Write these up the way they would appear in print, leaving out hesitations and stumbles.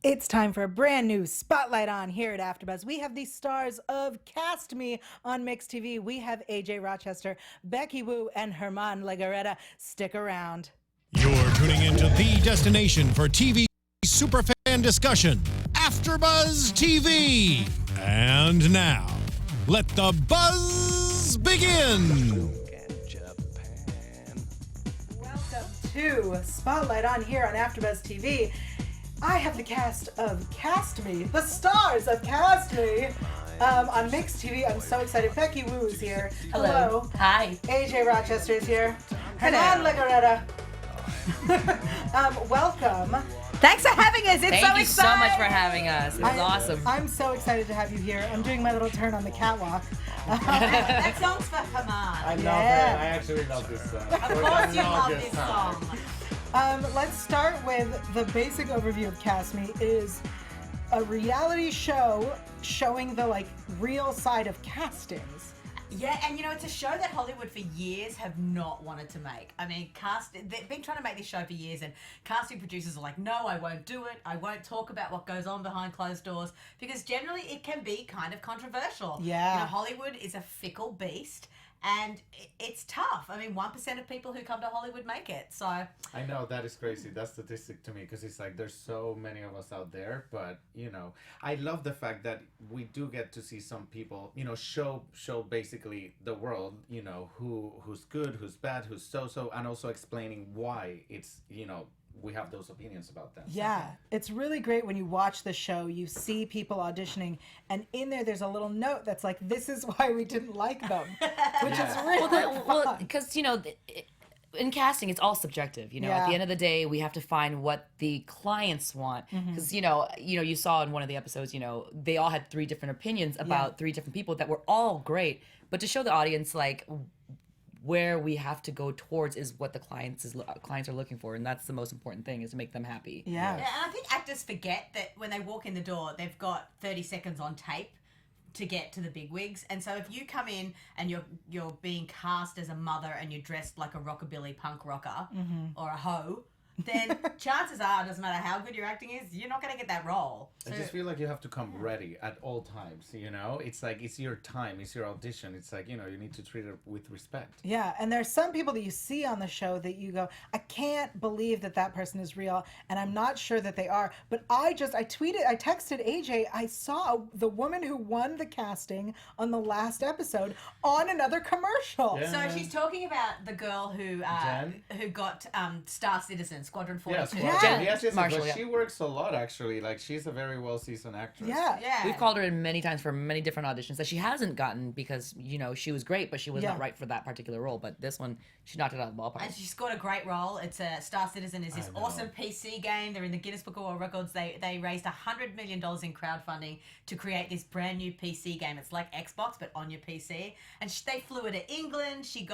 It's time for a brand new spotlight on here at AfterBuzz. We have the stars of Cast Me on Mix TV. We have AJ Rochester, Becky Wu, and Herman Legarreta. Stick around. You're tuning into the destination for TV superfan discussion, AfterBuzz TV. And now, let the buzz begin. Welcome to Spotlight on here on AfterBuzz TV. I have the cast of Cast Me, the stars of Cast Me, on Mix TV. I'm so excited. Becky Wu is here. Hello. Hi. AJ Rochester is here. Hello. Herman Legarreta. Welcome. Thanks for having us. It's Thank so you exciting. so much for having us. It was awesome. I'm so excited to have you here. I'm doing my little turn on the catwalk. That song's for Herman. I love it. Yeah. I actually love this song. Of course you love this song. Let's start with the basic overview of Cast Me. It is a reality show showing the real side of castings. Yeah, and it's a show that Hollywood for years have not wanted to make. I mean, they've been trying to make this show for years, and casting producers are like, no, I won't do it. I won't talk about what goes on behind closed doors, because generally it can be kind of controversial. Yeah. Hollywood is a fickle beast, and it's tough. I mean, 1% of people who come to Hollywood make it, so... I know, that is crazy. That statistic to me, because it's like there's so many of us out there, but I love the fact that we do get to see some people, show basically the world, who's good, who's bad, who's so, and also explaining why it's, we have those opinions about them. Yeah, it's really great when you watch the show, you see people auditioning, and in there's a little note that's like, this is why we didn't like them, which is really fun. Because in casting, it's all subjective. At Yeah. the end of the day, we have to find what the clients want. Because you saw in one of the episodes, they all had 3 different opinions about 3 different people that were all great. But to show the audience where we have to go towards is what the clients are looking for, and that's the most important thing, is to make them happy. Yeah. Yeah, and I think actors forget that when they walk in the door, they've got 30 seconds on tape to get to the big wigs. And so if you come in and you're being cast as a mother and you're dressed like a rockabilly punk rocker or a hoe, then chances are, it doesn't matter how good your acting is, you're not going to get that role. I just feel like you have to come ready at all times, It's like, it's your time, it's your audition. It's like, you need to treat it with respect. Yeah, and there's some people that you see on the show that you go, I can't believe that person is real, and I'm not sure that they are. But I texted AJ, I saw the woman who won the casting on the last episode on another commercial. Yeah. So she's talking about the girl who got Star Citizen, Squadron 42. Yes, Marshall, but yeah. she works a lot, actually. Like, she's a very well-seasoned actress. Yeah. Yeah. We've called her in many times for many different auditions that she hasn't gotten because, she was great, but she was not right for that particular role. But this one, she knocked it out of the ballpark. And she scored a great role. It's a Star Citizen is this I know. awesome PC game. They're in the Guinness Book of World Records. They raised $100 million in crowdfunding to create this brand new PC game. It's like Xbox, but on your PC. And they flew her to England. She's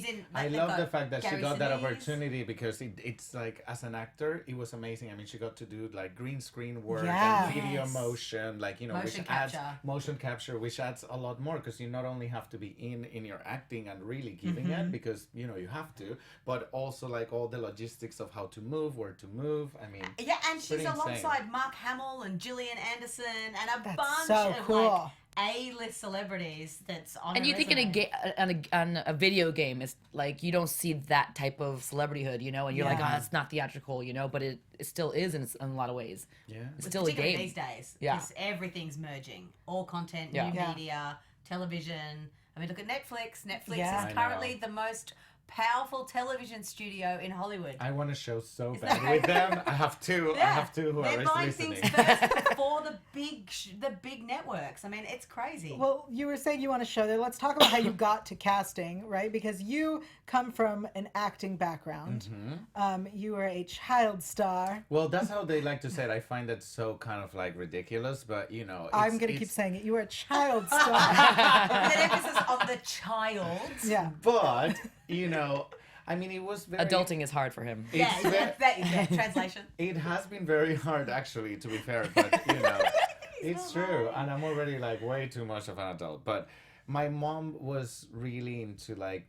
in. I they've love got the fact that she Gary got that Sinise. opportunity, because it's like, as an actor, it was amazing. I mean, she got to do like green screen work Yeah. and video Yes. motion, Motion which adds capture. motion capture, which adds a lot more, because you not only have to be in your acting and really giving it, because you have to, but also like all the logistics of how to move, where to move. I mean, Yeah, and she's pretty insane. alongside Mark Hamill and Gillian Anderson and a That's bunch so of cool. A-list celebrities that's on. And her you think on a video game, it's like you don't see that type of celebrityhood, and you're like, Yeah. oh, it's not theatrical, but it still is in a lot of ways. yeah. It's still a Particularly game. these days. Yeah. Because everything's merging. All content, Yeah. new Yeah. media, television. I mean, look at Netflix. Netflix Yeah. I is know. currently the most powerful television studio in Hollywood. I want to show so Isn't bad that with them. I have to. They're Whoever's buying listening. things first before the big networks. I mean, it's crazy. Well, you were saying you want to show that. Let's talk about how you got to casting, right? Because you come from an acting background. You were a child star. Well, that's how they like to say it. I find that so kind of like ridiculous, but I'm going to keep saying it. You were a child star. With an emphasis on the child. Yeah. But I mean, it was very. Adulting is hard for him. Yeah, It's ve- that is it. Translation. It has been very hard, actually, to be fair, but it's true, and I'm already like way too much of an adult. But my mom was really into like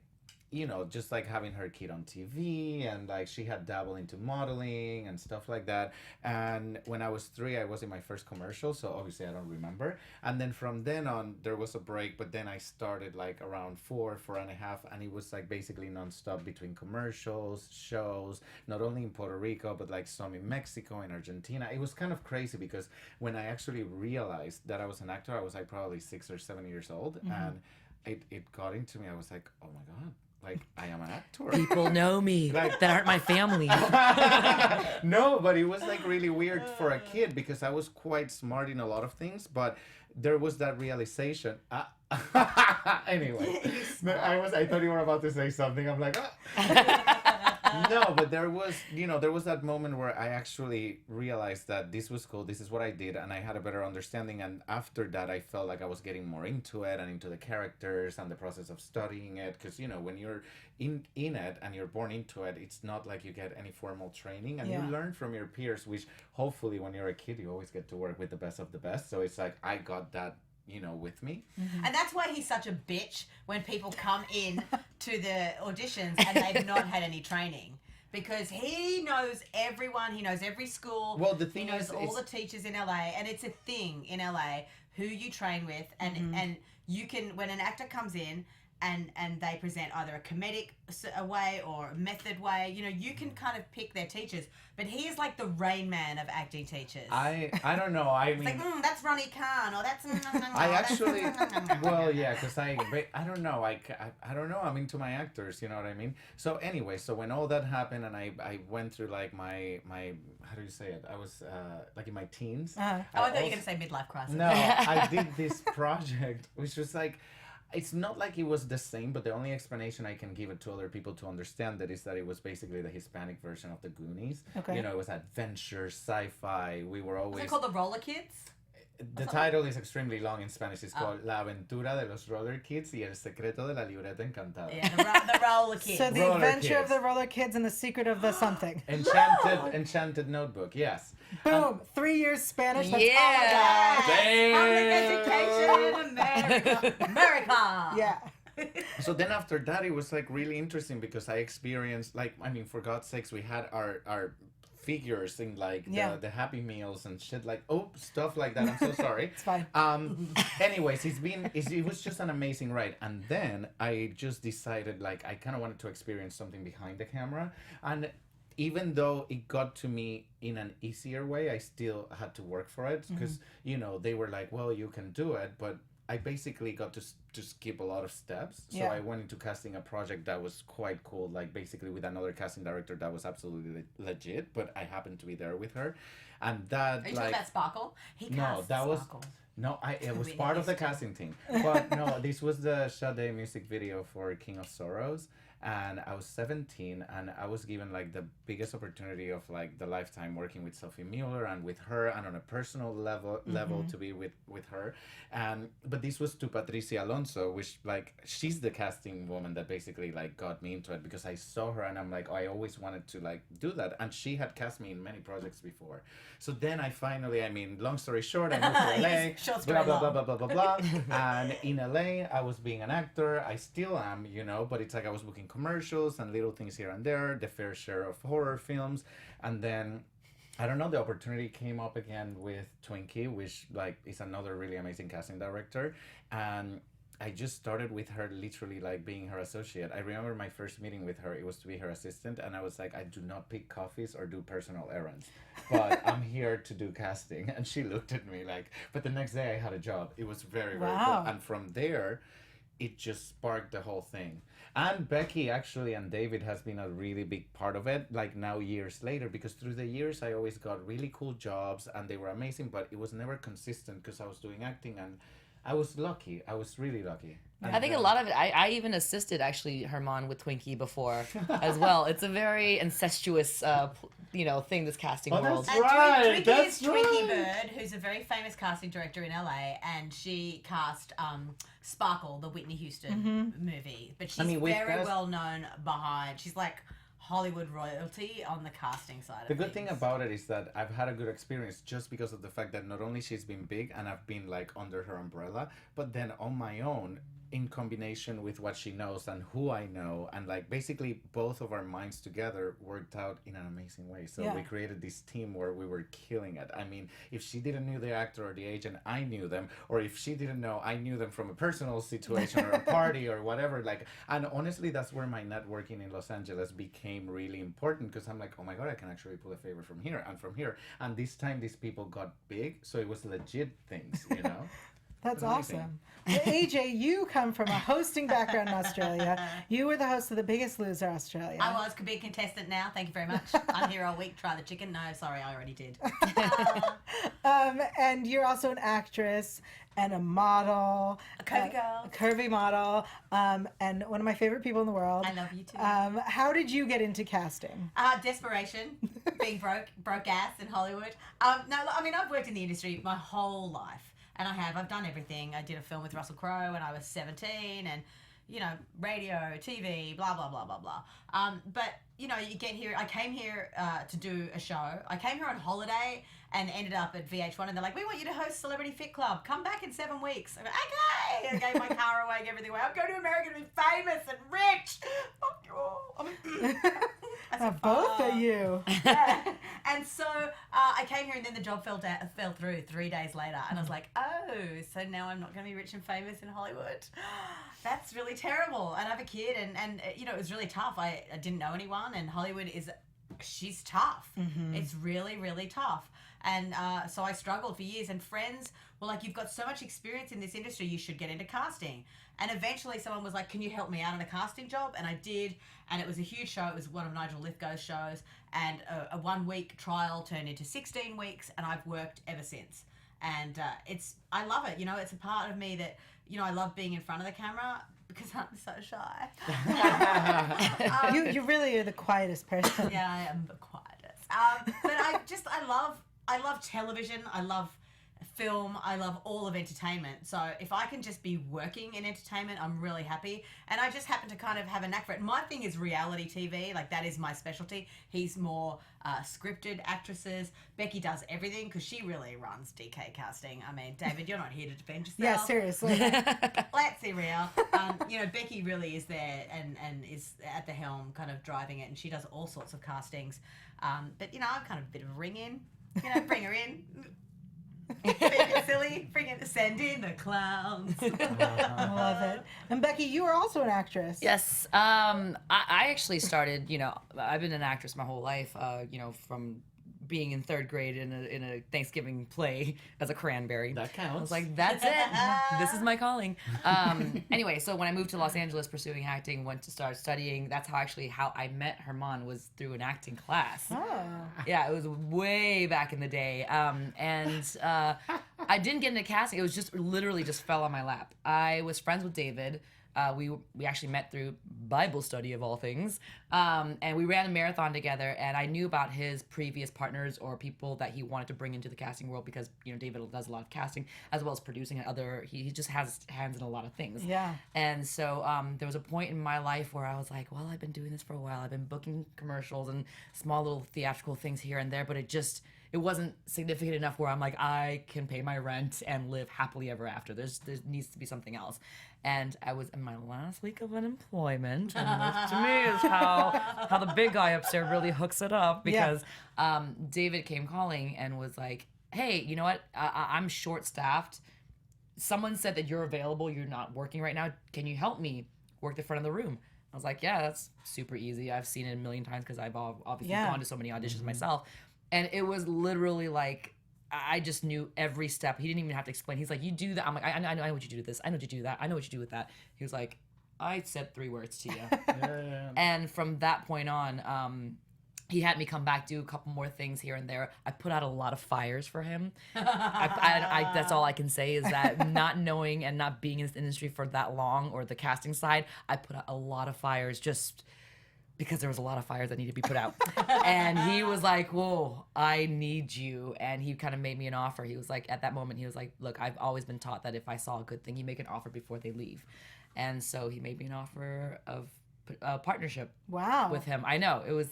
you know, just like having her kid on TV, and like she had dabbled into modeling and stuff like that. And when I was 3, I was in my first commercial, so obviously I don't remember. And then from then on, there was a break, but then I started like around 4.5, and it was like basically nonstop between commercials, shows, not only in Puerto Rico, but like some in Mexico, in Argentina. It was kind of crazy because when I actually realized that I was an actor, I was like probably 6 or 7 years old, and it got into me. I was like, oh my God. Like, I am an actor. People know me that aren't my family. No, but it was like really weird for a kid because I was quite smart in a lot of things, but there was that realization. Anyway, I thought you were about to say something. I'm like, no, but there was, you know, there was that moment where I actually realized that this was cool. This is what I did, and I had a better understanding. And after that, I felt like I was getting more into it and into the characters and the process of studying it. Because, you know, when you're in it and you're born into it, it's not like you get any formal training, and you learn from your peers, which hopefully when you're a kid, you always get to work with the best of the best. So it's like I got that, you know, with me. And that's why he's such a bitch when people come in to the auditions and they've not had any training. Because he knows everyone, he knows every school. Well, the thing he knows is, all the teachers in LA, and it's a thing in LA who you train with, and you can, when an actor comes in and they present either a comedic way or a method way, you know, you can kind of pick their teachers. But he is like the Rain Man of acting teachers. I don't know. I mean, like, that's Ronnie Khan, or that's. I actually, well, yeah, because I don't know. I don't know. I'm into my actors, you know what I mean? So anyway, so when all that happened, and I went through like my how do you say it? I was like in my teens. I thought you were going to say midlife crisis. No, I did this project, which was like, it's not like it was the same, but the only explanation I can give it to other people to understand that is that it was basically the Hispanic version of the Goonies. Okay. You know, it was adventure, sci-fi. We were always... Is it called the Roller Kids? The title is extremely long in Spanish. It's called La Aventura de los Roller Kids y el secreto de la libreta encantada. Yeah, the Roller Kids. So the Roller adventure Kids. of the roller kids and the secret of the something. Enchanted Notebook, yes. Boom! 3 years Spanish. That's Yeah. Public education, America. Yeah. So then after that, it was like really interesting because I experienced, like, I mean, for God's sakes, we had our figures in like the Happy Meals and shit, like, stuff like that. I'm so sorry. It's fine. Anyways, it was just an amazing ride. And then I just decided, like, I kind of wanted to experience something behind the camera. And even though it got to me in an easier way, I still had to work for it because, you know, they were like, well, you can do it, but I basically got to skip a lot of steps. So I went into casting a project that was quite cool, like basically with another casting director that was absolutely legit, but I happened to be there with her. And that, Are you like... talking about Sparkle? He No, casts that was... Sparkle. No, it was part of the casting team. But no, this was the Sade music video for King of Sorrows. And I was 17, and I was given like the biggest opportunity of like the lifetime working with Sophie Mueller and with her, and on a personal level to be with her. But this was to Patricia Alonso, which like she's the casting woman that basically like got me into it because I saw her and I'm like, I always wanted to like do that, and she had cast me in many projects before. So then I finally, I mean, long story short, I moved to LA, Short blah story blah blah long. blah blah blah blah. And in LA, I was being an actor. I still am, you know, but it's like I was booking commercials and little things here and there, the fair share of horror films. And then I don't know, the opportunity came up again with Twinkie, which like is another really amazing casting director. And I just started with her literally like being her associate. I remember my first meeting with her, it was to be her assistant, and I was like, I do not pick coffees or do personal errands, but I'm here to do casting. And she looked at me like, but the next day I had a job. It was very, very cool. And from there, it just sparked the whole thing. And Becky actually and David has been a really big part of it, like now years later, because through the years I always got really cool jobs and they were amazing, but it was never consistent because I was doing acting, and I was lucky. I was really lucky. I think a lot of it, I even assisted actually Herman with Twinkie before as well. It's a very incestuous, thing, this casting world. That's right. Twinkie is Twinkie Bird, who's a very famous casting director in LA, and she cast Sparkle, the Whitney Houston movie. But she's very well known behind. She's like Hollywood royalty on the casting side. The good thing about it is that I've had a good experience just because of the fact that not only she's been big and I've been like under her umbrella, but then on my own, in combination with what she knows and who I know, and like basically both of our minds together worked out in an amazing way. So Yeah. we created this team where we were killing it. I mean, if she didn't know the actor or the agent, I knew them, or if she didn't know, I knew them from a personal situation or a party or whatever. Like, and honestly, that's where my networking in Los Angeles became really important, because I'm like, oh my god, I can actually pull a favor from here and from here. And this time, these people got big, so it was legit things, you know. That's Amazing. awesome. Well, AJ, you come from a hosting background in Australia. You were the host of The Biggest Loser Australia. I could be a contestant now. Thank you very much. I'm here all week. Try the chicken. No, sorry, I already did. And you're also an actress and a model. A curvy girl. A curvy model. And one of my favorite people in the world. I love you too. How did you get into casting? Desperation, being broke ass in Hollywood. No, I mean, I've worked in the industry my whole life. And I've done everything. I did a film with Russell Crowe when I was 17, and, you know, radio, TV, blah, blah, blah, blah, blah. But, you know, you get here. I came here to do a show. I came here on holiday and ended up at VH1, and they're like, we want you to host Celebrity Fit Club. Come back in 7 weeks. I went, okay. I gave my car away, everything away. I'm going to America to be famous and rich. Fuck you all. I mean, I said, Both of you. yeah. And so I came here, and then the job fell through 3 days later, and I was like, oh, so now I'm not going to be rich and famous in Hollywood. That's really terrible. And I have a kid, and you know, it was really tough. I didn't know anyone, and Hollywood she's tough. It's really, really tough. And so I struggled for years, and friends were like, you've got so much experience in this industry, you should get into casting. And eventually someone was like, can you help me out on a casting job? And I did, and it was a huge show. It was one of Nigel Lithgow's shows, and a 1 week trial turned into 16 weeks, and I've worked ever since. And I love it. You know, it's a part of me that, you know, I love being in front of the camera because I'm so shy. You really are the quietest person. Yeah, I am the quietest. But I love television. I love film. I love all of entertainment. So if I can just be working in entertainment, I'm really happy. And I just happen to kind of have a knack for it. My thing is reality TV. Like, that is my specialty. He's more scripted actresses. Becky does everything because she really runs DK casting. I mean, David, you're not here to defend yourself. Yeah, seriously. Let's be real. You know, Becky really is there and is at the helm, kind of driving it, and she does all sorts of castings. But, you know, I'm kind of a bit of a ring-in. You know, bring her in. Being silly, send in the clowns. I love it. And Becky, you are also an actress. Yes. I actually started, you know, I've been an actress my whole life, you know, from being in 3rd grade in a Thanksgiving play as a cranberry. That counts. I was like, that's it. This is my calling. Anyway, so when I moved to Los Angeles pursuing acting, went to start studying, that's how I met Herman, was through an acting class. Oh. Yeah, it was way back in the day. I didn't get into casting. It was just literally just fell on my lap. I was friends with David. We actually met through Bible study of all things, and we ran a marathon together. And I knew about his previous partners or people that he wanted to bring into the casting world because, you know, David does a lot of casting as well as producing and other. He just has hands in a lot of things. Yeah. And so there was a point in my life where I was like, well, I've been doing this for a while. I've been booking commercials and small little theatrical things here and there, but it wasn't significant enough where I'm like, I can pay my rent and live happily ever after. There needs to be something else. And I was in my last week of unemployment, and this to me is how the big guy upstairs really hooks it up, because David came calling and was like, hey, you know what? I'm short-staffed. Someone said that you're available. You're not working right now. Can you help me work the front of the room? I was like, yeah, that's super easy. I've seen it a million times because I've obviously gone to so many auditions myself. And it was literally like, I just knew every step. He didn't even have to explain. He's like, you do that. I'm like, I know what you do with this. I know what you do with that. I know what you do with that. He was like, I said 3 words to you. Yeah. And from that point on, he had me come back, do a couple more things here and there. I put out a lot of fires for him. That's all I can say is that not knowing and not being in this industry for that long, or the casting side, I put out a lot of fires just because there was a lot of fires that needed to be put out. And he was like, whoa, I need you. And he kind of made me an offer. He was like, at that moment, he was like, look, I've always been taught that if I saw a good thing, you make an offer before they leave. And so he made me an offer of a partnership Wow. with him. I know. It was,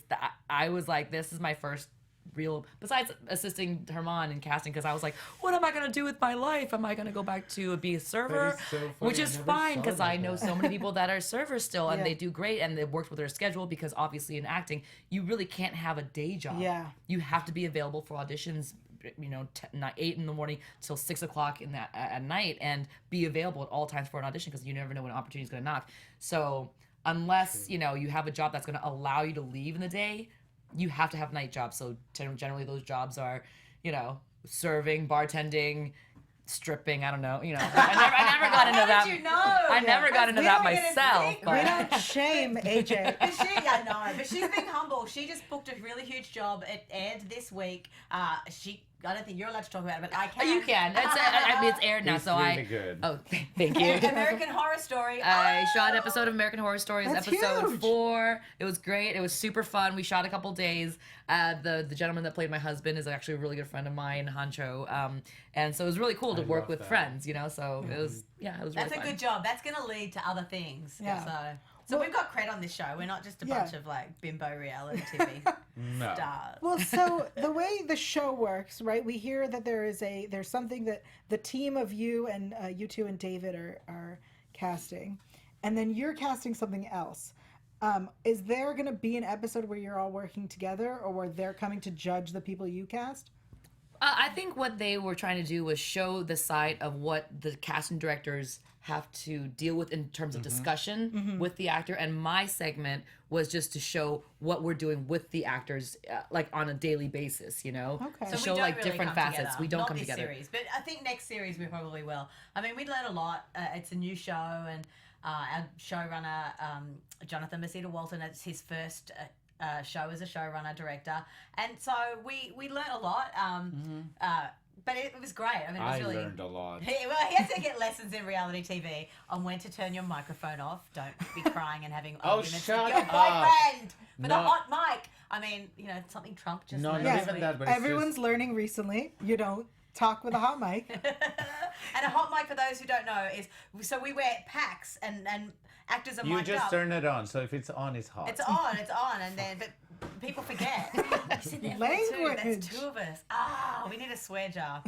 I was like, this is my first real, besides assisting Herman in casting, because I was like, what am I going to do with my life? Am I going to go back to be a server? is so funny. Which I is never fine, saw it because like I know that. so many people that are servers still, and Yeah. they do great, and they've worked with their schedule, because obviously in acting, you really can't have a day job. Yeah. You have to be available for auditions, 8 in the morning till 6 o'clock at night, and be available at all times for an audition, because you never know when an opportunity is going to knock. So unless you have a job that's going to allow you to leave in the day, you have to have night jobs. So generally those jobs are serving, bartending, stripping. I don't know. I never got into that. How did you know? I never got into We that don't get a myself. secret. We But don't shame AJ. But I know, but she's being humble. She just booked a really huge job. It aired this week. I don't think you're allowed to talk about it, but I can. you can. It's aired now, It's so really good. Oh, thank you. American Horror Story. I shot an episode of American Horror Stories, That's episode huge. 4. It was great. It was super fun. We shot a couple days. The gentleman that played my husband is actually a really good friend of mine, Hancho. And so it was really cool to I work love with that. friends, So it was, it was That's really a fun. good job. That's going to lead to other things. Yeah. So we've got cred on this show. We're not just a bunch of bimbo reality TV No. stars. Well, so the way the show works, right? We hear that there's something that the team of you and you two and David are casting, and then you're casting something else. Is there going to be an episode where you're all working together, or where they're coming to judge the people you cast? I think what they were trying to do was show the side of what the casting directors have to deal with in terms of discussion with the actor, and my segment was just to show what we're doing with the actors, on a daily basis. Okay. To So show we don't really different come facets. together. We don't Not come this together. series, but I think next series we probably will. I mean, we learn a lot. It's a new show, and our showrunner, Jonathan Masita-Walton, it's his first show as a showrunner director, and so we learned a lot. But it was great. I mean, it was I really. learned a lot. He had to get lessons in reality TV on when to turn your microphone off. Don't be crying and having arguments shut with your up. boyfriend with a No. hot mic. I mean, something Trump just No, learned not this even week. that, but it's Everyone's learning recently. You don't talk with a hot mic. And a hot mic, for those who don't know, is so we wear packs and actors are You mic'd just up. turn it on, so if it's on, it's hot. It's on, and then but people forget. It's in there for two. Language. That's 2 of us. We need a swear jar.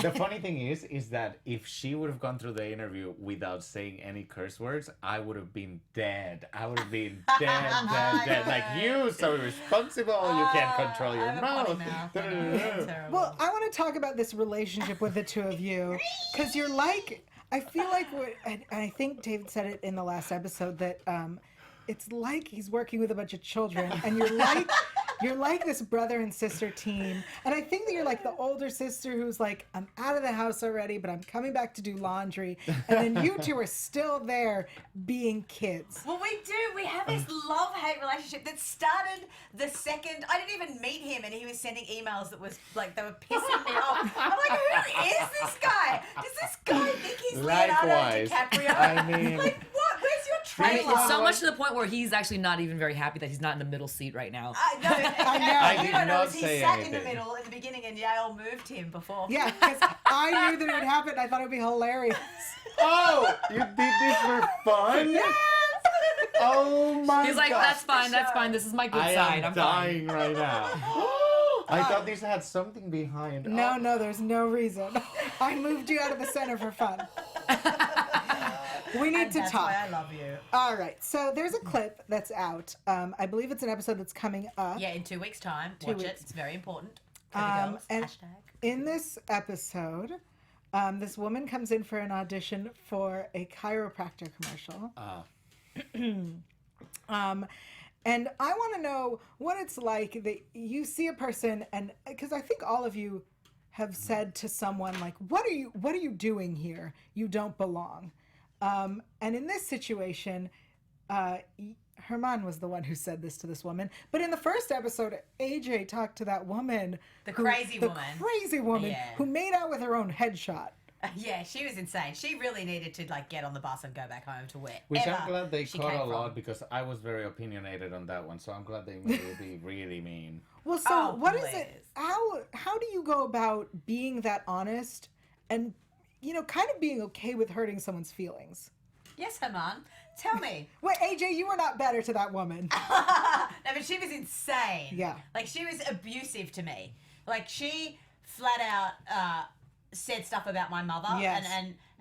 The funny thing is that if she would have gone through the interview without saying any curse words, I would have been dead. I would have been dead. Like, you so irresponsible, you can't control I your have a potty mouth. mouth. Terrible. Well, I want to talk about this relationship with the two of you, because you're like, I feel like, I think David said it in the last episode, that it's like he's working with a bunch of children, and you're like this brother and sister team. And I think that you're like the older sister who's like, I'm out of the house already, but I'm coming back to do laundry. And then you two are still there being kids. Well, we do. We have this love-hate relationship that started the second I didn't even meet him, and he was sending emails that was like they were pissing me off. I'm like, who is this guy? Does this guy think he's Leonardo Likewise. DiCaprio? I mean- like what? Where's your I mean, trailer? it's so much to the point where he's actually not even very happy that he's not in the middle seat right now. No, I you did don't know not is he say sat in anything. the middle in the beginning, and Yael moved him before. Yeah, because I knew that it would happen. And I thought it would be hilarious. Oh, you did this for fun? Oh my He's like, God. that's fine. This is my good I side. am I'm fine. dying right now. I thought this had something behind. No, there's no reason. I moved you out of the center for fun. We need And to that's talk. why I love you. All right, so there's a clip that's out. I believe it's an episode that's coming up. Yeah, in 2 weeks' time. Watch weeks. it. It's very important. For the girls. And Hashtag. in this episode, this woman comes in for an audition for a chiropractor commercial. And I want to know what it's like that you see a person, and because I think all of you have said to someone like, what are you doing here? You don't belong. And in this situation, Herman was the one who said this to this woman. But in the first episode, AJ talked to that woman. The crazy woman. Yeah. Who made out with her own headshot. Yeah, she was insane. She really needed to get on the bus and go back home to where. Which I'm glad they she caught came a from. lot, because I was very opinionated on that one. So I'm glad they made it be really mean. Well, so Oh, what is please. it? How do you go about being that honest and, kind of being okay with hurting someone's feelings? Yes, Herman. Tell me. Wait, AJ, you were not better to that woman. No, but she was insane. Yeah. Like, she was abusive to me. Like, she flat out said stuff about my mother, Yes.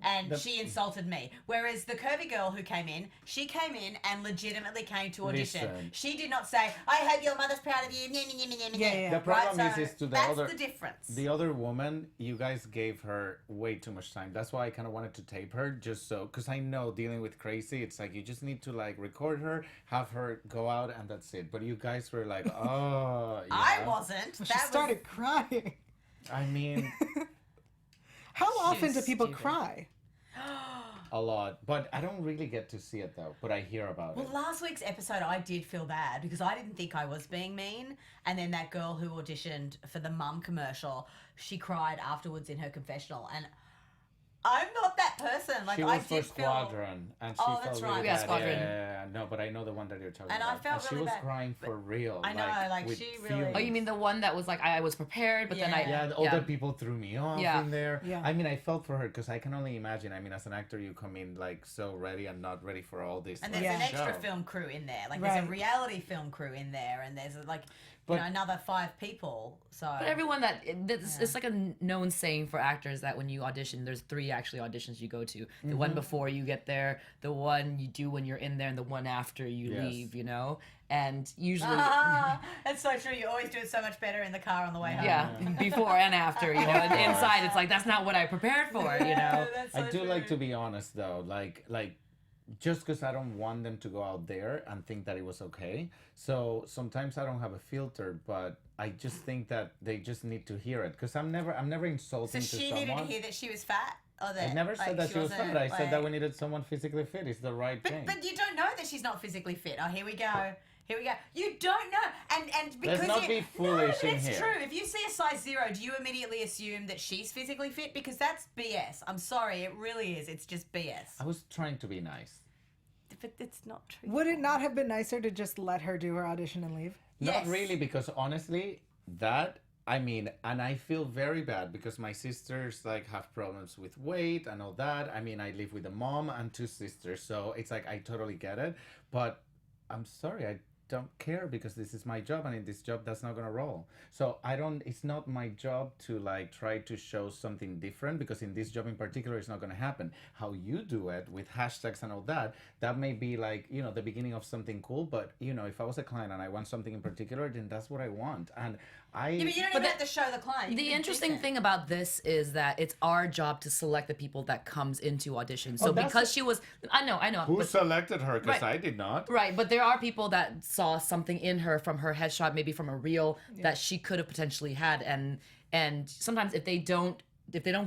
and she insulted me. Whereas the curvy girl who came in, she came in and legitimately came to audition. Listen. She did not say, "I hope your mother's proud of you." Yeah. The problem Right? So is to the that's other the difference. the other woman. You guys gave her way too much time. That's why I kind of wanted to tape her, just so, because I know dealing with crazy, it's like you just need to like record her, have her go out, and that's it. But you guys were like, oh, yeah. I wasn't. She That started crying. I mean, How often was do people stupid. cry? a lot, but I don't really get to see it though. But I hear about Well, it. last week's episode, I did feel bad because I didn't think I was being mean. And then that girl who auditioned for the mum commercial, she cried afterwards in her confessional. And I'm not that person. Like, She I was for did feel. Squadron, and she Oh, felt that's really right. Yeah, bad. Squadron. Yeah, no, but I know the one that you're talking And I about. felt and she really was bad. crying for real. I know, like, with she really- feelings. Oh, you mean the one that was like, I was prepared, but then I. Yeah, the older people threw me off Yeah. in there. Yeah. I mean, I felt for her because I can only imagine. I mean, as an actor, you come in like so ready and not ready for all this. And like, there's an extra show. film crew in there. Like, there's Right. a reality film crew in there. And there's, like, But- another 5 people. So. But everyone it's like a known saying for actors that when you audition, there's 3 actually auditions you go to. The one before you get there, the one you do when you're in there, and the one after you Yes. leave, you know? And usually, That's so true. You always do it so much better in the car on the way home. yeah, before and after, you know? And inside, it's like, that's not what I prepared for, you know? That's so I do like true. to be honest though, like just because I don't want them to go out there and think that it was okay. So sometimes I don't have a filter, but I just think that they just need to hear it because I'm never So insulting to she someone. needed to hear that she was fat? Or that, I never said like, that she was wasn't, fat. I said that like- we needed someone physically fit. It's the right thing. But you don't know that she's not physically fit. Oh, here we go. Here we go. You don't know, and because Let's not you, be foolish no, in but it's here. true. If you see a size 0, do you immediately assume that she's physically fit? Because that's BS. I'm sorry, it really is. It's just BS. I was trying to be nice. But it's not true. Would it not have been nicer to just let her do her audition and leave? Yes. Not really, because honestly, that I mean, and I feel very bad because my sisters like have problems with weight and all that. I mean, I live with a mom and 2 sisters, so it's like I totally get it. But I'm sorry, I don't care because this is my job, and in this job that's not gonna roll. So I don't. It's not my job to like try to show something different because in this job in particular, it's not gonna happen. How you do it with hashtags and all that, that may be like the beginning of something cool. But if I was a client and I want something in particular, then that's what I want. And I. Yeah, but you don't even have to show the client. You The can be interesting decent. thing about this is that it's our job to select the people that comes into audition. So Oh, that's because the- she was, I know, Who but, selected her? Because Right. I did not. right, but there are people that saw something in her from her headshot, maybe from a reel that she could have potentially had, and sometimes if they don't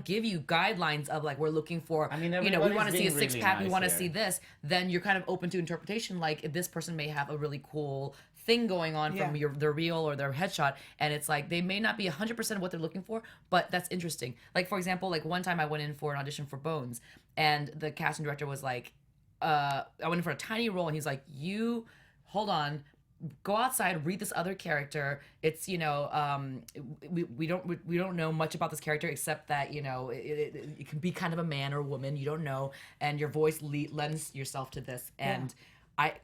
give you guidelines of like we're looking for, I mean, we everybody's want to see a being 6 really pack, we nice want to here. see this, then you're kind of open to interpretation. Like this person may have a really cool thing going on from Yeah. their reel or their headshot, and it's like they may not be 100% of what they're looking for, but that's interesting. Like for example, like one time I went in for an audition for Bones, and the casting director was like, I went in for a tiny role, and he's like, you hold on, go outside, read this other character. It's we don't know much about this character except that it can be kind of a man or a woman, you don't know, and your voice lends yourself to this, and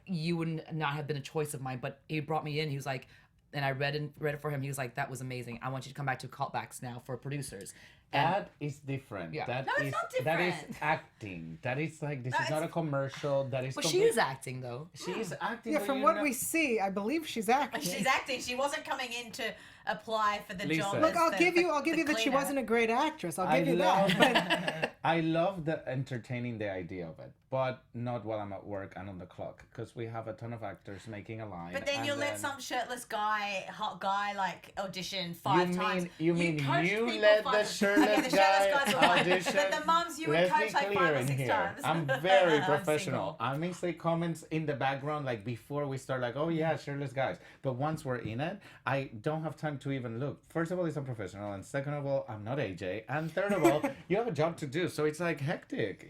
you would not have been a choice of mine. But he brought me in, he was like, and I read it for him, he was like, that was amazing, I want you to come back to callbacks now for producers. And That is different. Yeah. That No, it's is- not That is different. acting. That is like this No, is not a it's- commercial. That is. but she is acting though. She is acting. Yeah, but from you what know- we see, I believe she's acting. She's acting. She wasn't coming in to apply for the Lisa. job. Look, as I'll the- give you the that she cleaner. wasn't a great actress. I'll I give you love, that. I love the entertaining the idea of it, but not while I'm at work and on the clock, because we have a ton of actors making a line. But then and you'll let some shirtless guy, hot guy, like audition You 5 mean- times. you mean coached you people let 5 the times. shirtless Okay, the shirtless guy guys were fine. audition? But the mums you would Let's coach be like clear 5 or in 6 here. times. I'm very I'm professional. single. I may say comments in the background like before we start, like, oh yeah, shirtless guys. But once we're in it, I don't have time to even look. First of all, it's unprofessional, and second of all, I'm not AJ, and third of all, you have a job to do, so it's like hectic,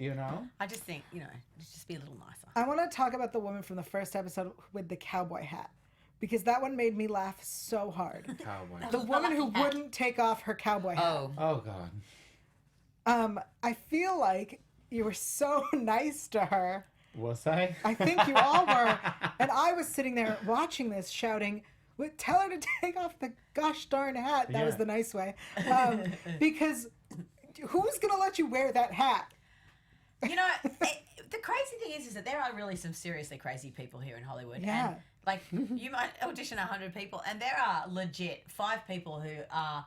I just think, just be a little nicer. I want to talk about the woman from the first episode with the cowboy hat, because that one made me laugh so hard. Cowboy. The woman who lucky hat. wouldn't take off her cowboy hat. Oh god. I feel like you were so nice to her Was I? I think you all were. And I was sitting there watching this, shouting, tell her to take off the gosh darn hat. That was Yeah. the nice way. Because who's going to let you wear that hat? You know, the crazy thing is that there are really some seriously crazy people here in Hollywood. Yeah. And, like, you might audition 100 people, and there are legit 5 people who are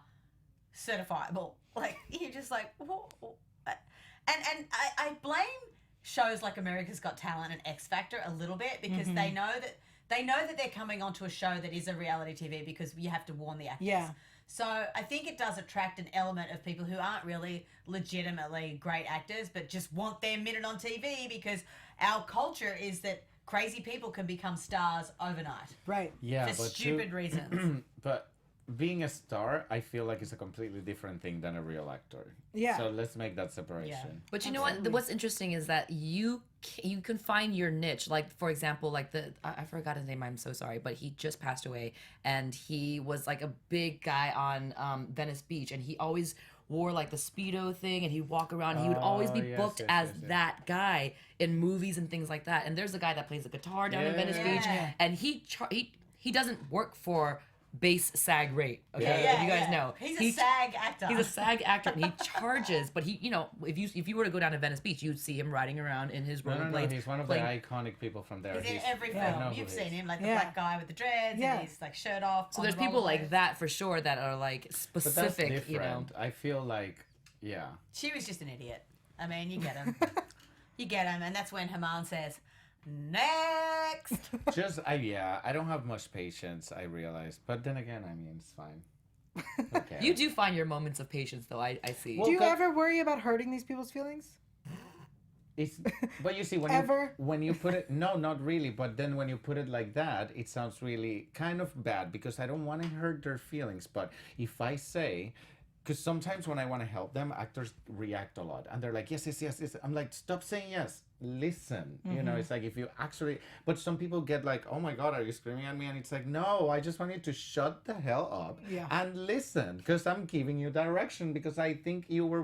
certifiable. Like, you're just like, whoa. And I blame shows like America's Got Talent and X Factor a little bit because they know that they're coming onto a show that is a reality TV because you have to warn the actors. Yeah. So I think it does attract an element of people who aren't really legitimately great actors, but just want their minute on TV because our culture is that crazy people can become stars overnight Right. Yeah, for but stupid reasons. but being a star, I feel like it's a completely different thing than a real actor. Yeah. So let's make that separation. But you know what? What's interesting is that you can find your niche. Like, for example, like I forgot his name. I'm so sorry, but he just passed away, and he was like a big guy on Venice Beach, and he always wore like the Speedo thing, and he'd walk around. He would always be yes, booked yes, as yes, yes. that guy in movies and things like that. And there's a guy that plays the guitar down in Venice Yeah. Beach, and he doesn't work for base SAG rate. Okay, Yeah. if you guys know, He's a SAG actor. He's a SAG actor, and he charges. But he, if you were to go down to Venice Beach, you'd see him riding around in his No, rollerblades. he's one of playing- the iconic people from there. He's in every I know film. who You've he seen is. him, like the Yeah. black guy with the dreads, Yeah. and he's like shirt off. So on there's the people rollerblades. like that for sure that are like But that's specific, different. you know. I feel like, yeah. She was just an idiot. I mean, you get him. You get him, and that's when Haman says, "Next." I don't have much patience, I realize. But then again, I mean, it's fine. Okay. You do find your moments of patience, though. I see. Well, Do you that- ever worry about hurting these people's feelings? It's, but you see, Ever? when you put it, no, not really. But then when you put it like that, it sounds really kind of bad because I don't want to hurt their feelings. But if I say, because sometimes when I want to help them, actors react a lot, and they're like, yes, yes, yes, yes. I'm like, stop saying yes. Listen. You know, it's like if you actually. But some people get like, oh my God, are you screaming at me? And it's like, no, I just want you to shut the hell up and listen, because I'm giving you direction because I think you were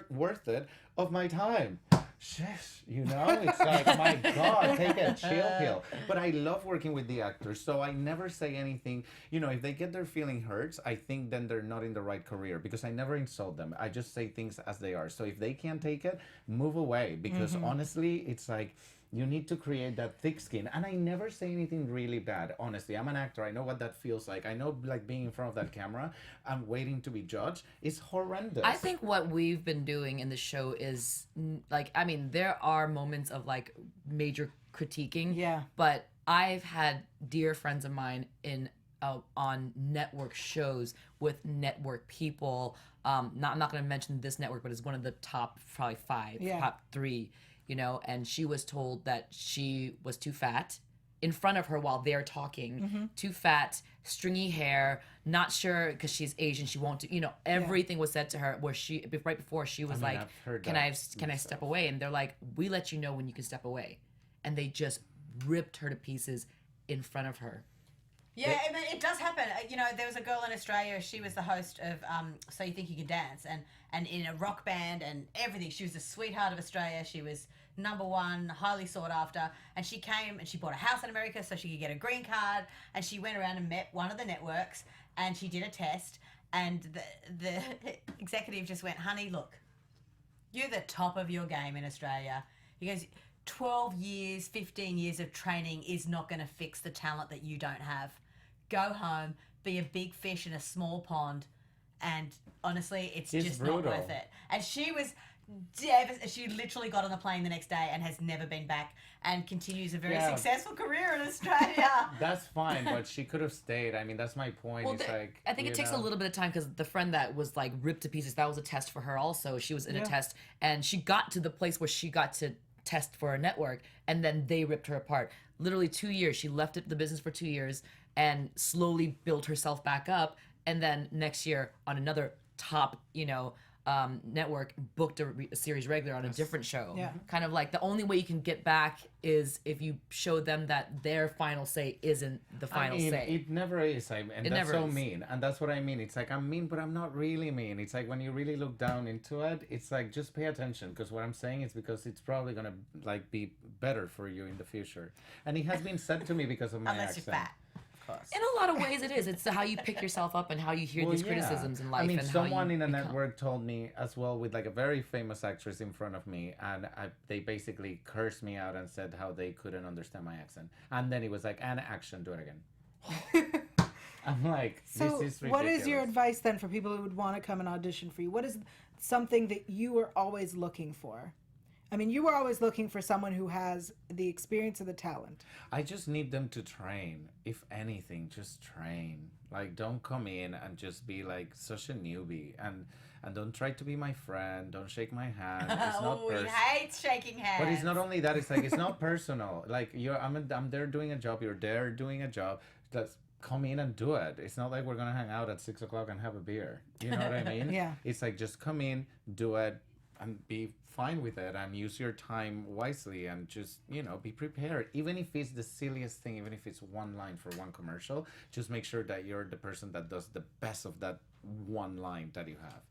worth it of my time. Shush, you know, it's like, my God, take a chill pill. But I love working with the actors, so I never say anything. You know, if they get their feeling hurts, I think then they're not in the right career because I never insult them. I just say things as they are. So if they can't take it, move away, because honestly, it's like, you need to create that thick skin. And I never say anything really bad, honestly. I'm an actor. I know what that feels like. I know, like, being in front of that camera and waiting to be judged is horrendous. I think what we've been doing in the show is like, I mean, there are moments of like major critiquing. Yeah. But I've had dear friends of mine on network shows with network people. I'm not going to mention this network, but it's one of the top probably 5, top 3. You know, and she was told that she was too fat in front of her while they're talking, too fat, stringy hair, not sure because she's Asian, she won't do, you know, everything was said to her where she, right before she was like, I've heard can that I step away? And they're like, we let you know when you can step away. And they just ripped her to pieces in front of her. Yeah, I mean, it does happen. You know, there was a girl in Australia. She was the host of So You Think You Can Dance, and in a rock band and everything. She was the sweetheart of Australia. She was #1, highly sought after. And she came and she bought a house in America so she could get a green card. And she went around and met one of the networks, and she did a test. And the executive just went, honey, look, you're the top of your game in Australia. He goes, 12 years, 15 years of training is not going to fix the talent that you don't have. Go home, be a big fish in a small pond, and honestly, it's He's just brutal. not worth it. And she was devastated. She literally got on the plane the next day and has never been back, and continues a very Yeah. successful career in Australia. That's fine, but she could have stayed. I mean, that's my point. Well, It's like, I think it you takes a know. little bit of time because the friend that was like ripped to pieces, that was a test for her also. She was in a test and she got to the place where she got to test for a network, and then they ripped her apart. Literally 2 years. She left the business for 2 years and slowly built herself back up. And then next year on another top, you know, network booked a series regular on a different show. Yeah. Kind of like the only way you can get back is if you show them that their final say isn't the final say. It never is, and It that's never so is. mean. And that's what I mean. It's like I'm mean, but I'm not really mean. It's like when you really look down into it, it's like just pay attention, because what I'm saying is because it's probably gonna like be better for you in the future. And it has been said to me because of my Unless accent. you're fat, of course. In a lot of ways, it is. It's how you pick yourself up and how you hear Well, these yeah. criticisms in life. I mean, and someone how you in a become. network told me as well, with like a very famous actress in front of me, and they basically cursed me out and said how they couldn't understand my accent. And then it was like, and action, do it again. I'm like, So, this is ridiculous. what is your advice then for people who would want to come and audition for you? What is something that you are always looking for? I mean, you were always looking for someone who has the experience and the talent. I just need them to train. If anything, just train. Like, don't come in and just be like such a newbie, and don't try to be my friend. Don't shake my hand. It's not Oh, he personal. hates shaking hands. But it's not only that. It's like it's not personal. Like I'm there doing a job. You're there doing a job. Let's come in and do it. It's not like we're gonna hang out at 6 o'clock and have a beer. You know what I mean? Yeah. It's like just come in, do it, and be fine with it, and use your time wisely, and just be prepared. Even if it's the silliest thing, even if it's one line for one commercial, just make sure that you're the person that does the best of that one line that you have.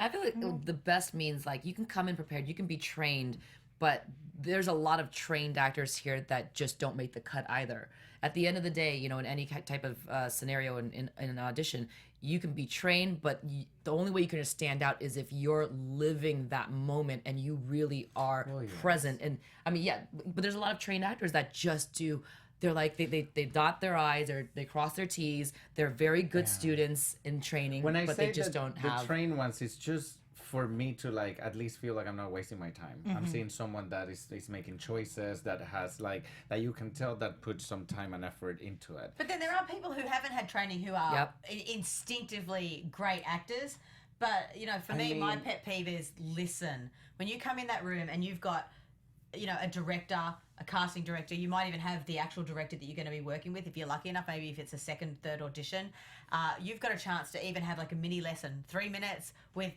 I feel like the best means like you can come in prepared, you can be trained, but there's a lot of trained actors here that just don't make the cut either. At the end of the day, in any type of scenario in an audition, you can be trained, but the only way you can stand out is if you're living that moment and you really are present. And I mean, yeah, but there's a lot of trained actors that just do. They're like they dot their I's or they cross their T's. They're very good students in training, When I but say they just that don't the have. train ones, it's just for me to like at least feel like I'm not wasting my time. I'm seeing someone that is making choices, that has like that you can tell that puts some time and effort into it. But then there are people who haven't had training who are Yep. instinctively great actors. But, for me, my pet peeve is listen. When you come in that room and you've got, a director, a casting director, you might even have the actual director that you're going to be working with if you're lucky enough, maybe if it's a second, third audition. You've got a chance to even have like a mini lesson, 3 minutes with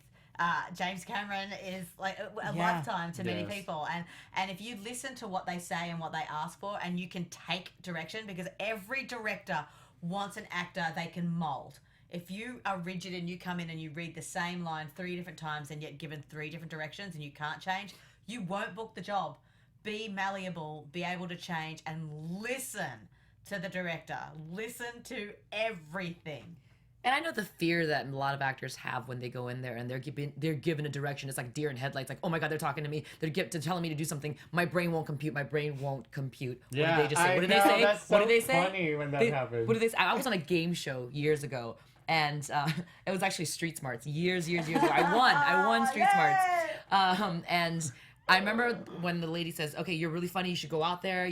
James Cameron is like a lifetime to many Yes. people. And if you listen to what they say and what they ask for, and you can take direction, because every director wants an actor they can mold. If you are rigid and you come in and you read the same line 3 different times and yet given 3 different directions and you can't change, you won't book the job. Be malleable, be able to change, and listen to the director. Listen to everything. And I know the fear that a lot of actors have when they go in there and they're given a direction. It's like deer in headlights. Like, oh my God, they're talking to me. They're telling me to do something. My brain won't compute. My brain won't compute. What did they just say? What did they say? That's What so did they say? funny when that happens. What did they say? I was on a game show years ago, and it was actually Street Smarts. Years ago. I won Street Smarts. And I remember when the lady says, "Okay, you're really funny. You should go out there.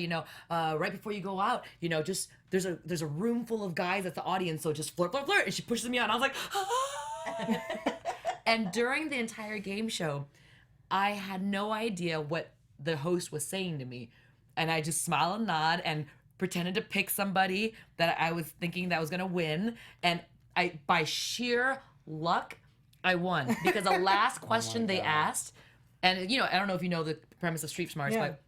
Right before you go out, just there's a room full of guys at the audience, so just flirt." And she pushes me out, and I was like, "Ah!" And during the entire game show, I had no idea what the host was saying to me, and I just smiled and nod and pretended to pick somebody that I was thinking that was gonna win, and by sheer luck, I won because the last question they asked. And, I don't know if you know the premise of Street Smarts, but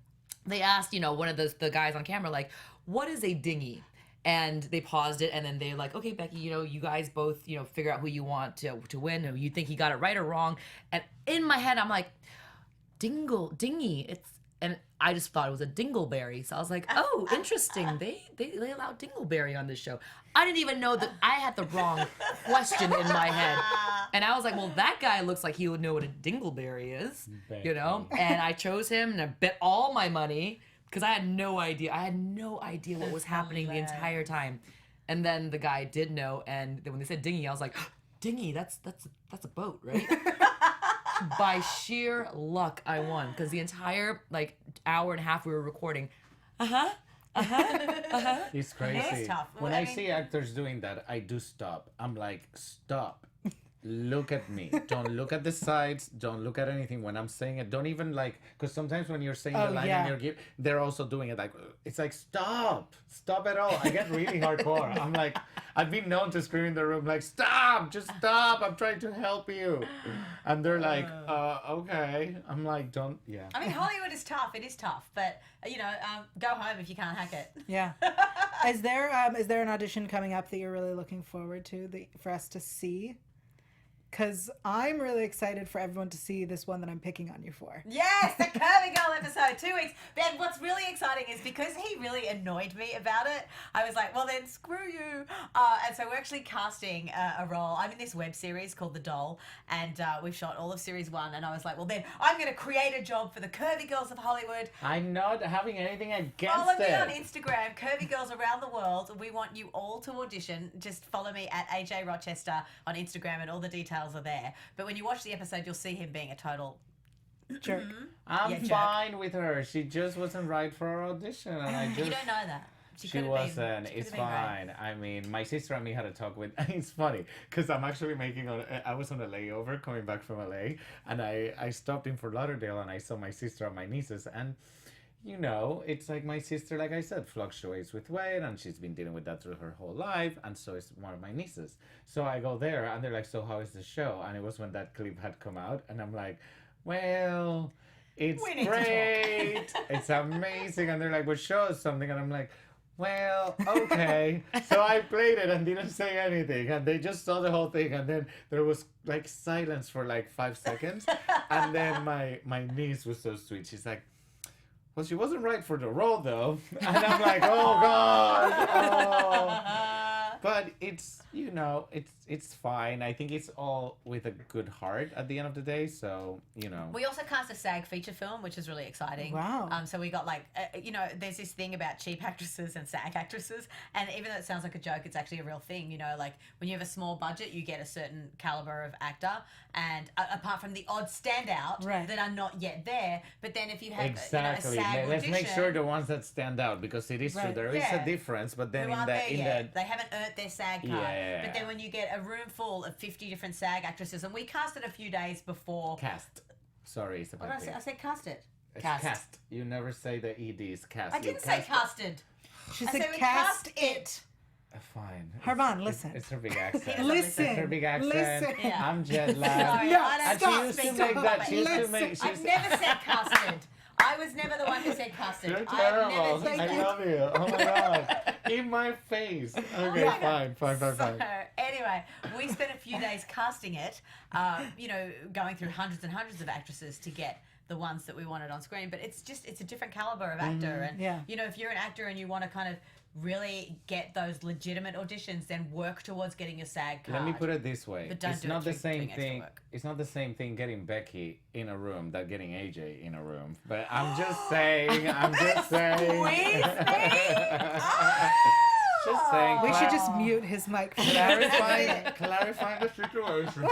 they asked, one of the guys on camera, like, what is a dinghy? And they paused it, and then they're like, okay, Becky, you guys both, figure out who you want to win, or you think he got it right or wrong. And in my head, I'm like, dinghy. And I just thought it was a dingleberry. So I was like, oh, interesting. They allow dingleberry on this show. I didn't even know that I had the wrong question in my head. And I was like, well, that guy looks like he would know what a dingleberry is, And I chose him, and I bet all my money because I had no idea. I had no idea what was happening the entire time. And then the guy did know, and then when they said dinghy, I was like, dinghy, that's a boat, right? By sheer luck, I won because the entire hour and a half we were recording. It's crazy. It's tough. When I I mean- see actors doing that, I do stop. I'm like, stop. look at me. Don't look at the sides. Don't look at anything when I'm saying it. Don't even like, because sometimes when you're saying the line and they're also doing it like, it's like, stop it all. I get really hardcore. I'm like, I've been known to scream in the room like, stop, just stop. I'm trying to help you. And they're like, okay. I'm like, don't, yeah. I mean, Hollywood is tough. It is tough, but go home if you can't hack it. Yeah. Is there an audition coming up that you're really looking forward to for us to see? Because I'm really excited for everyone to see this one that I'm picking on you for. Yes, the Curvy Girl episode, 2 weeks. Ben, what's really exciting is because he really annoyed me about it, I was like, well then, screw you. And so we're actually casting a role. I'm in this web series called The Doll, and we've shot all of series 1, and I was like, well then, I'm going to create a job for the Curvy Girls of Hollywood. I'm not having anything against Follow me it. on Instagram, Curvy Girls Around the World. We want you all to audition. Just follow me at AJ Rochester on Instagram, and all the details are there. But when you watch the episode, you'll see him being a total jerk. I'm fine with her. She just wasn't right for our audition, and I just. You don't know that. She wasn't. It's fine. I mean, my sister and me had a talk with. It's funny because I'm actually I was on a layover coming back from LA, and I stopped in Fort Lauderdale, and I saw my sister and my nieces, and. It's like my sister, like I said, fluctuates with weight, and she's been dealing with that through her whole life, and so is one of my nieces. So I go there, and they're like, so how is the show? And it was when that clip had come out, and I'm like, well, it's great. It's amazing. And they're like, well, show us something. And I'm like, well, okay. So I played it and didn't say anything, and they just saw the whole thing, and then there was like silence for like 5 seconds, and then my niece was so sweet. She's like, well, she wasn't right for the role, though. And I'm like, oh, God. Oh. But it's, it's fine. I think it's all with a good heart at the end of the day. So, We also cast a SAG feature film, which is really exciting. Wow. So we got there's this thing about cheap actresses and SAG actresses. And even though it sounds like a joke, it's actually a real thing. Like when you have a small budget, you get a certain caliber of actor. And apart from the odd standout that are not yet there. But then if you have a SAG audition. Let's make sure the ones that stand out, because it is true. There is a difference. But then they haven't earned their SAG card. Yeah. But then when you get a room full of 50 different SAG actresses, and we cast it a few days before. Cast. Sorry, it's a bad thing. I said cast it. It's cast. You never say the EDs cast. I didn't say casted. She said cast it. Fine. Herman, listen. It's her big accent. Listen. It's her big accent. Listen. Yeah. I'm jet lagged. Sorry, I don't She used to make that. She used to make. I've never said casted. I was never the one who said casted. You're I've terrible. never said I love you. Oh my god. In my face. Okay, fine. So, anyway, we spent a few days casting it, going through hundreds and hundreds of actresses to get the ones that we wanted on screen. But it's a different caliber of actor. And, if you're an actor and you want to kind of really get those legitimate auditions, then work towards getting your SAG card. Let me put it this way. But don't it's do not it the through same doing extra thing. work. It's not the same thing getting Becky in a room that getting AJ in a room. But I'm just saying. I'm just saying. Just saying. We should just mute his mic. Clarifying the situation.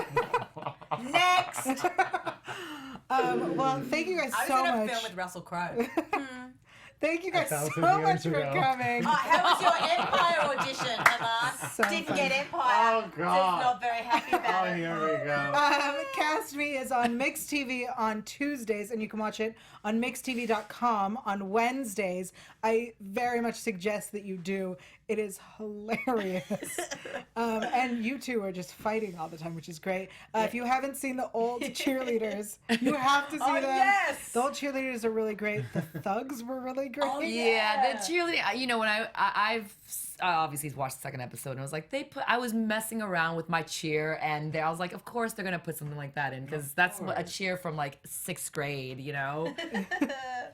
Next! Well, thank you guys so much. I was in a film with Russell Crowe. Thank you guys so much for coming. How was your Empire audition, Emma? So Didn't fun. get Empire. Oh, God. Not very happy about it. Here we go. Cast Me is on Mix TV on Tuesdays, and you can watch it on mixtv.com on Wednesdays. I very much suggest that you do. It is hilarious. And you two are just fighting all the time, which is great. If you haven't seen the old cheerleaders, you have to see them. Yes. The old cheerleaders are really great. The thugs were really great. Oh, Yeah, the cheerleading. When I've obviously watched the second episode, and I was like, I was messing around with my cheer, and I was like, of course they're gonna put something like that in, because that's what a cheer from like 6th grade,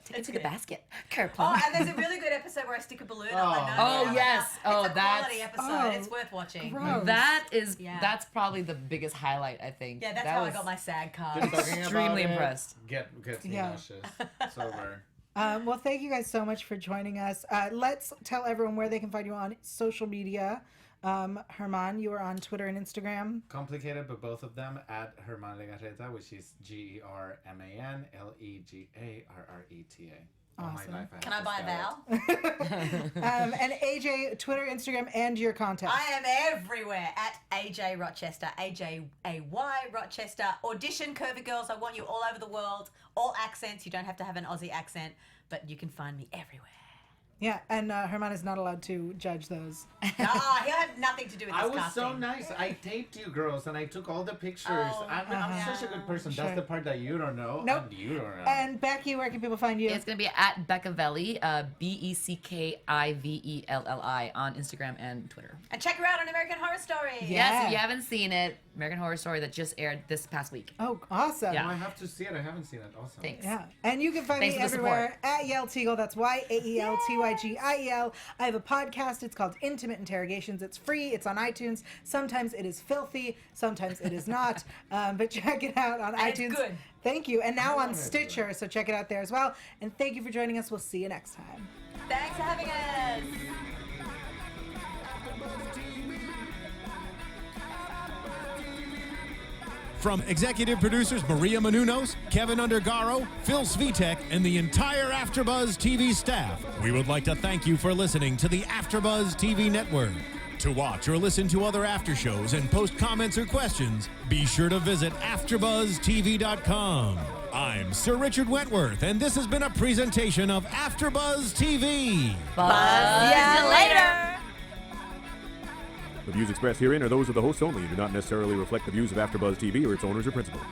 Take it to the basket, Kerplunk. And there's a really good episode where I stick a balloon on my nose. Oh, yes. It's Oh, a that's- quality episode. It's worth watching. Gross. That's probably the biggest highlight, I think. Yeah, that's how I got my SAG card. Just talking extremely about it, impressed. Get me Yeah. nauseous. It's over. Well, thank you guys so much for joining us. Let's tell everyone where they can find you on social media. Herman, you are on Twitter and Instagram. Complicated, but both of them at Herman Legarreta, which is GermanLegarreta. all my life. Can I buy a vowel? And AJ, Twitter, Instagram, and your contest. I am everywhere at AJ Rochester, AJAY Rochester. Audition Curvy Girls. I want you all over the world. All accents. You don't have to have an Aussie accent, but you can find me everywhere. Yeah, and Herman is not allowed to judge those. He'll have nothing to do with this I was casting. so nice. I taped you girls and I took all the pictures. Oh, I'm such a good person. Sure. That's the part that you don't know. Nope. And you don't know. And Becky, where can people find you? It's going to be at Beccavelli, BECKIVELLI on Instagram and Twitter. And check her out on American Horror Story. Yeah. Yes, if you haven't seen it, American Horror Story that just aired this past week. Oh, awesome. Yeah. Oh, I have to see it. I haven't seen it. Awesome. Thanks. Yeah, and you can find Thanks me for the everywhere at Yael Tygiel. That's YAELTYGIEL. I have a podcast. It's called Intimate Interrogations. It's free. It's on iTunes. Sometimes it is filthy. Sometimes it is not. But check it out on And it's iTunes. good. Thank you. And now on Stitcher. So check it out there as well. And thank you for joining us. We'll see you next time. Thanks for having us. From executive producers Maria Menounos, Kevin Undergaro, Phil Svitek, and the entire AfterBuzz TV staff, we would like to thank you for listening to the AfterBuzz TV network. To watch or listen to other after shows and post comments or questions, be sure to visit AfterBuzzTV.com. I'm Sir Richard Wentworth, and this has been a presentation of AfterBuzz TV. See you later. The views expressed herein are those of the hosts only and do not necessarily reflect the views of AfterBuzz TV or its owners or principals.